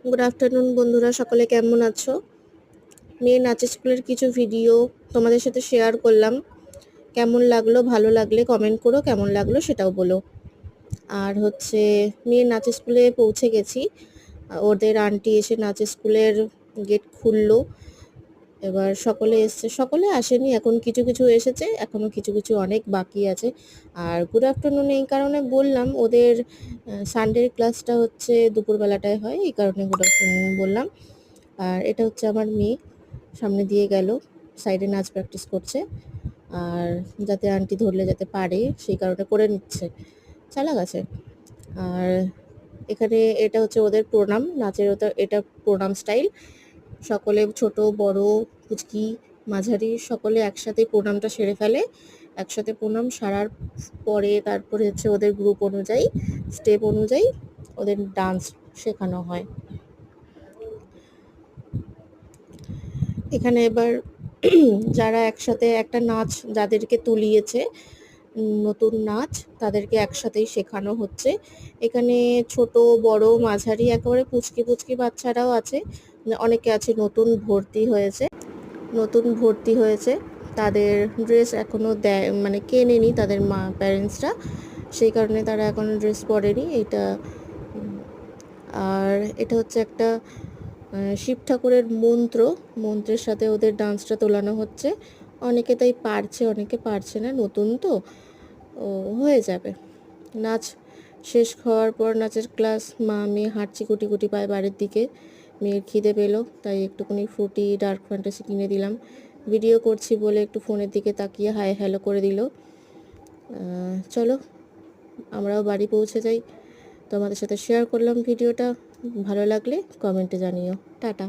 Good afternoon বন্ধুরা, সকলে কেমন আছো? মেয়ে নাচের স্কুলের কিছু ভিডিও তোমাদের সাথে শেয়ার করলাম। কেমন লাগলো? ভালো লাগলে কমেন্ট করো, কেমন লাগলো সেটাও বলো। আর হচ্ছে মেয়ের নাচের স্কুলে পৌঁছে গেছি। ওদের আন্টি এসে নাচের স্কুলের গেট খুললো। এবার সকলে এসছে, সকলে আসেনি, এখন কিছু কিছু এসেছে, এখনো কিছু কিছু অনেক বাকি আছে। আর গুড আফটারনুন এই কারণে বললাম, ওদের সানডের ক্লাসটা হচ্ছে দুপুরবেলাটায় হয়, এই কারণে গুড আফটারনুন বললাম। আর এটা হচ্ছে আমার মেয়ে, সামনে দিয়ে গেল, সাইডে নাচ প্র্যাকটিস করছে। আর যাতে আন্টি ধরলে যাতে পারে সেই কারণে করে নিচ্ছে, চালাক আছে। আর এখানে এটা হচ্ছে ওদের প্রণাম, নাচের এটা প্রণাম স্টাইল। সকলে ছোট বড় কুচকি মাঝারি সকলে একসাথে প্রণামটা সেরে ফেলে। একসাথে প্রণাম সারার পরে তারপরে হচ্ছে ওদের গ্রুপ অনুযায়ী, স্টেপ অনুযায়ী ওদের ডান্স শেখানো হয়। এখানে এবার যারা একসাথে একটা নাচ যাদেরকে তুলিয়েছে, নতুন নাচ, তাদেরকে একসাথেই শেখানো হচ্ছে। এখানে ছোট বড় মাঝারি একেবারে পুচকি পুচকি বাচ্চারাও আছে, অনেকে আছে নতুন ভর্তি হয়েছে। তাদের ড্রেস এখনো দেয়, মানে কেনেনি তাদের মা প্যারেন্টসরা, সেই কারণে তারা এখনো ড্রেস পরেনি। আর এটা হচ্ছে একটা শিব ঠাকুরের মন্ত্রের সাথে ওদের ডান্সটা তোলানো হচ্ছে। অনেকে তাই পারছে, অনেকে পারছে না, নতুন তো, ও হয়ে যাবে। নাচ শেষ হওয়ার পর নাচের ক্লাস, মা মেয়ে হাঁটছি কুটি কুটি পায়ে বাড়ির দিকে। মেয়ের খিদে পেলো, তাই একটুখানি ফ্রুটি ডার্ক ফ্যান্টাসি কিনে দিলাম। ভিডিও করছি বলে একটু ফোনের দিকে তাকিয়ে হাই হ্যালো করে দিল। চলো আমরাও বাড়ি পৌঁছে যাই। তোমাদের সাথে শেয়ার করলাম ভিডিওটা, ভালো লাগলে কমেন্টে জানিও। টাটা।